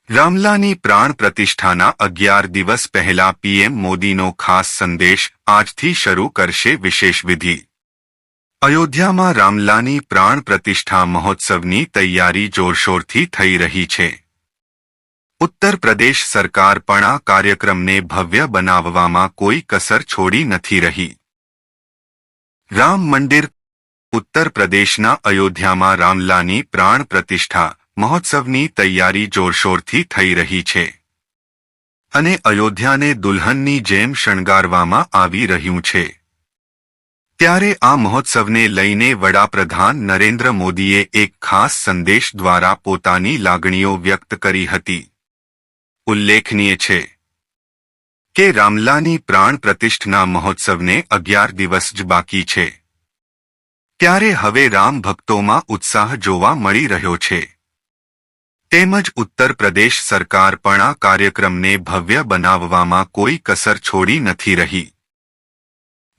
રામલાની પ્રાણ પ્રતિષ્ઠાના 11 દિવસ પહેલા પીએમ મોદીનો ખાસ સંદેશ આજથી શરૂ કરશે વિશેષ વિધિ। અયોધ્યામાં રામલાની પ્રાણ પ્રતિષ્ઠા મહોત્સવની તૈયારી જોરશોરથી થઈ રહી છે। ઉત્તર પ્રદેશ સરકાર પણ આ કાર્યક્રમને ભવ્ય બનાવવામાં કોઈ કસર છોડી નથી રહી। રામ મંદિર ઉત્તર પ્રદેશના અયોધ્યામાં રામલાની પ્રાણ પ્રતિષ્ઠા મહોત્સવની તૈયારી જોરશોરથી થઈ રહી છે અને અયોધ્યાને દુલ્હનની જેમ શણગારવામાં આવી રહ્યું છે। ત્યારે આ મહોત્સવને લઈને વડાપ્રધાન નરેન્દ્ર મોદીએ એક ખાસ સંદેશ દ્વારા પોતાની લાગણીઓ વ્યક્ત કરી હતી। ઉલ્લેખનીય છે કે રામલાની પ્રાણ પ્રતિષ્ઠાના મહોત્સવને 11 દિવસ જ બાકી છે, ત્યારે હવે રામ ભક્તોમાં ઉત્સાહ જોવા મળી રહ્યો છે। તેમજ ઉત્તર પ્રદેશ સરકાર પણ આ કાર્યક્રમને ભવ્ય બનાવવામાં કોઈ કસર છોડી નથી રહી।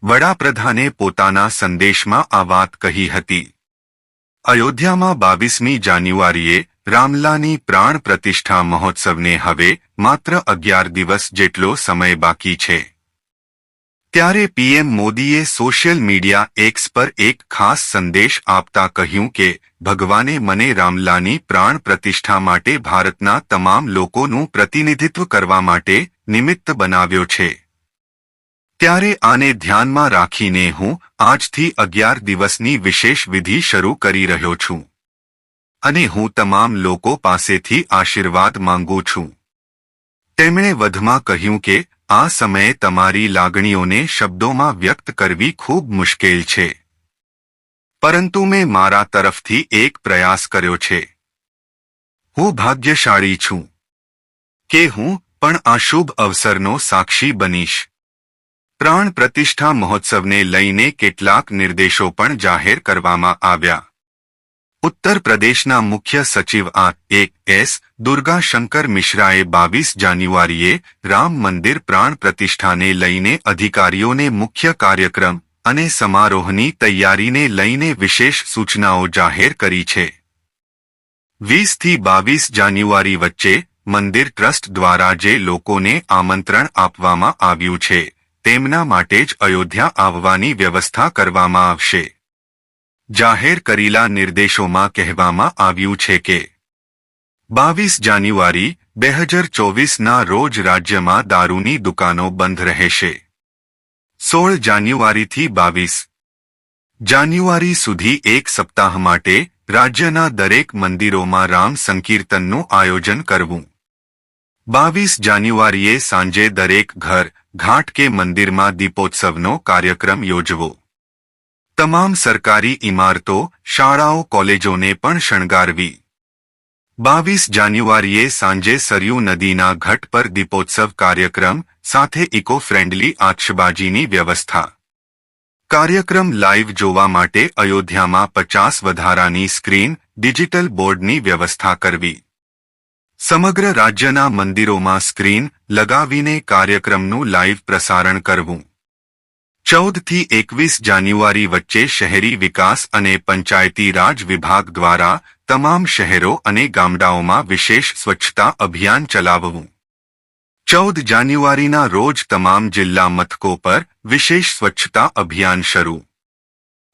વડાપ્રધાને પોતાના સંદેશમાં આ વાત કહી હતી। અયોધ્યામાં 22મી જાન્યુઆરીએ રામલાની પ્રાણ પ્રતિષ્ઠા મહોત્સવને હવે માત્ર 11 દિવસ જેટલો સમય બાકી છે, ત્યારે પીએમ મોદીએ સોશિયલ મીડિયા એક્સ પર એક ખાસ સંદેશ આપતા કહ્યું કે ભગવાને મને રામલાની પ્રાણ પ્રતિષ્ઠા માટે ભારતના તમામ લોકોનું પ્રતિનિધિત્વ કરવા માટે નિમિત્ત બનાવ્યો છે। ત્યારે આને ધ્યાનમાં રાખીને હું આજથી 11 દિવસની વિશેષ વિધિ શરૂ કરી રહ્યો છું અને હું તમામ લોકો પાસેથી આશીર્વાદ માંગુ છું। તેમણે વધુમાં કહ્યું કે આ સમયે તમારી લાગણીઓને શબ્દોમાં વ્યક્ત કરવી ખૂબ મુશ્કેલ છે, પરંતુ મેં મારા તરફથી એક પ્રયાસ કર્યો છે। હું ભાગ્યશાળી છું કે હું પણ આ શુભ અવસરનો સાક્ષી બનીશ। પ્રાણ પ્રતિષ્ઠા મહોત્સવને લઈને કેટલાક નિર્દેશો પણ જાહેર કરવામાં આવ્યા। ઉત્તર પ્રદેશના મુખ્ય સચિવ એસ દુર્ગા શંકર મિશ્રાએ 22 જાન્યુઆરીએ રામ મંદિર પ્રાણ પ્રતિષ્ઠાને લઈને અધિકારીઓને મુખ્ય કાર્યક્રમ અને સમારોહની તૈયારીને લઈને વિશેષ સૂચનાઓ જાહેર કરી છે। 20 થી 22 જાન્યુઆરી વચ્ચે મંદિર ટ્રસ્ટ દ્વારા જે લોકોને આમંત્રણ આપવામાં આવ્યું છે તેમના માટે જ અયોધ્યા આવવાની વ્યવસ્થા કરવામાં આવશે। જાહેર કરેલા નિર્દેશોમાં કહેવામાં આવ્યું છે કે 22 જાન્યુઆરી 2024ના રોજ રાજ્યમાં દારૂની દુકાનો બંધ રહેશે। 16 જાન્યુઆરીથી 22 જાન્યુઆરી સુધી એક સપ્તાહ માટે રાજ્યના દરેક મંદિરોમાં રામ સંકીર્તનનું આયોજન કરવું। 22 જાન્યુઆરીએ સાંજે દરેક ઘર, ઘાટ કે મંદિરમાં દીપોત્સવનો કાર્યક્રમ યોજવો। તમામ સરકારી ઇમારતો, શાળાઓ, કોલેજોને પણ શણગારવી। 22 જાન્યુઆરીએ સાંજે સરયૂ નદીના ઘાટ પર દીપોત્સવ કાર્યક્રમ સાથે ઇકો ફ્રેન્ડલી આતશબાજીની વ્યવસ્થા। કાર્યક્રમ લાઇવ જોવા માટે અયોધ્યામાં 50 વધારાની સ્ક્રીન, ડિજિટલ બોર્ડની વ્યવસ્થા કરવી। સમગ્ર રાજ્યના મંદિરોમાં સ્ક્રીન લગાવીને કાર્યક્રમનું લાઇવ પ્રસારણ કરવું। 14 થી 21 જાન્યુઆરી વચ્ચે શહેરી વિકાસ અને પંચાયતી રાજ વિભાગ દ્વારા તમામ શહેરો અને ગામડાઓમાં વિશેષ સ્વચ્છતા અભિયાન ચલાવવું। 14 જાન્યુઆરીના રોજ તમામ જિલ્લા મથકો પર વિશેષ સ્વચ્છતા અભિયાન શરૂ।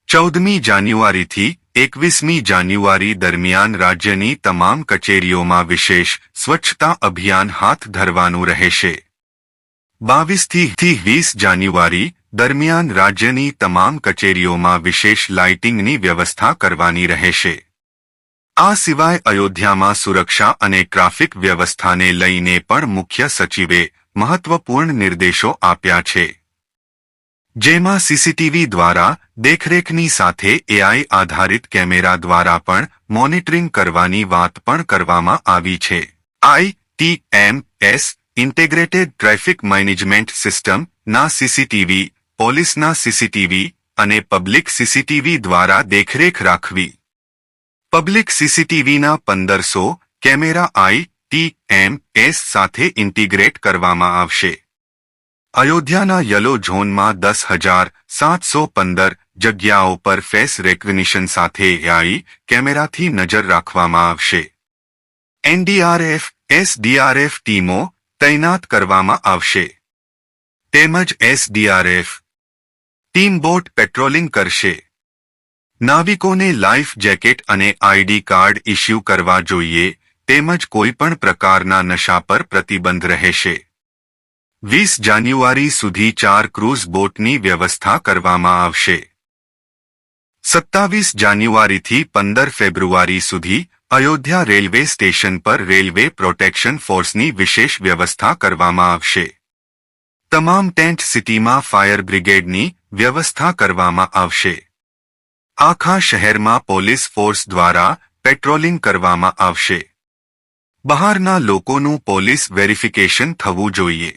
14મી જાન્યુઆરીથી 21મી જાન્યુઆરી દરમિયાન રાજ્યની તમામ કચેરીઓમાં વિશેષ સ્વચ્છતા અભિયાન હાથ ધરવાનું રહેશે। 22 થી 20 જાન્યુઆરી દરમિયાન રાજ્યની તમામ કચેરીઓમાં વિશેષ લાઇટિંગની વ્યવસ્થા કરવાની રહેશે। આ સિવાય અયોધ્યામાં સુરક્ષા અને ટ્રાફિક વ્યવસ્થાને લઈને પણ મુખ્ય સચિવે મહત્વપૂર્ણ નિર્દેશો આપ્યા છે, જેમાં સીસીટીવી દ્વારા દેખરેખની સાથે એઆઈ આધારિત કેમેરા દ્વારા પણ મોનિટરિંગ કરવાની વાત પણ કરવામાં આવી છે। ITMS integrated traffic management system ના સીસીટીવી, પોલીસના સીસીટીવી અને પબ્લિક સીસીટીવી દ્વારા દેખરેખ રાખવી। પબ્લિક સીસીટીવીના 1500 કેમેરા ITMS સાથે ઇન્ટિગ્રેટ કરવામાં આવશે। અયોધ્યાના યલો ઝોનમાં 10,715 જગ્યાઓ પર ફેસ રેકગ્નિશન સાથે એઆઈ કેમેરાથી નજર રાખવામાં આવશે। એનડીઆરએફ, એસડીઆરએફ ટીમો તૈનાત કરવામાં આવશે. તેમજ એસડીઆરએફ ટીમ બોટ પેટ્રોલિંગ કરશે. નાવિકોને લાઈફ જેકેટ અને આઈડી કાર્ડ ઇસ્યુ કરવા જોઈએ તેમજ કોઈપણ પ્રકારના નશા પર પ્રતિબંધ રહેશે. 20 જાન્યુઆરી સુધી 4 ક્રૂઝ બોટની વ્યવસ્થા કરવામાં આવશે. 27 જાન્યુઆરીથી 15 ફેબ્રુઆરી સુધી અયોધ્યા રેલવે સ્ટેશન પર રેલવે પ્રોટેક્શન ફોર્સની વિશેષ વ્યવસ્થા કરવામાં આવશે. તમામ ટેન્ટ સિટીમાં ફાયર બ્રિગેડની વ્યવસ્થા કરવામાં આવશે. આખા શહેરમાં પોલીસ ફોર્સ દ્વારા પેટ્રોલિંગ કરવામાં આવશે. બહારના લોકોનું પોલીસ વેરિફિકેશન થવું જોઈએ.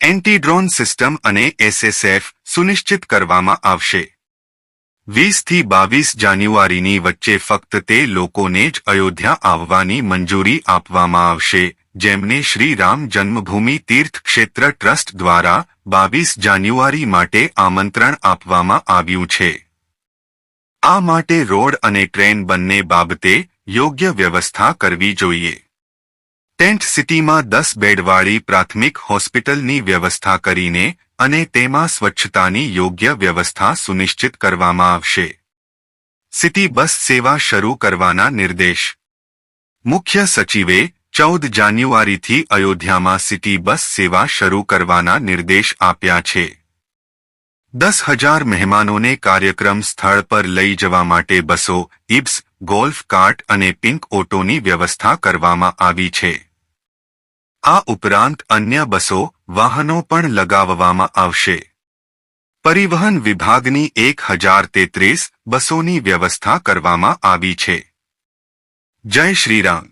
એન્ટી ડ્રોન સિસ્ટમ અને એસએસએફ સુનિશ્ચિત કરવામાં આવશે. 20 થી 22 જાન્યુઆરીની વચ્ચે ફક્ત તે લોકોને જ અયોધ્યા આવવાની મંજૂરી આપવામાં આવશે જેમને શ્રી રામ જન્મભૂમિ તીર્થ ક્ષેત્ર ટ્રસ્ટ દ્વારા 22 જાન્યુઆરી માટે આમંત્રણ આપવામાં આવ્યું છે. આ માટે રોડ અને ટ્રેન બંને બાબતે યોગ્ય વ્યવસ્થા કરવી જોઈએ. ટેન્ટ સિટીમાં 10 બેડવાળી પ્રાથમિક હોસ્પિટલની વ્યવસ્થા કરીને અને તેમાં સ્વચ્છતાની યોગ્ય વ્યવસ્થા સુનિશ્ચિત કરવામાં આવશે. સિટી બસ સેવા શરૂ કરવાના નિર્દેશ મુખ્ય સચિવે 14 જાન્યુઆરીથી અયોધ્યામાં સિટી બસ સેવા શરૂ કરવાના નિર્દેશ આપ્યા છે. 10,000 મહેમાનોને કાર્યક્રમ સ્થળ પર લઈ જવા માટે બસો, ઇબ્સ, ગોલ્ફ કાર્ટ અને પિંક ઓટોની વ્યવસ્થા કરવામાં આવી છે. આ ઉપરાંત અન્ય બસો, વાહનો પણ લગાવવામાં આવશે. પરિવહન વિભાગની 1033 બસોની વ્યવસ્થા કરવામાં આવી છે. જય શ્રી રામ.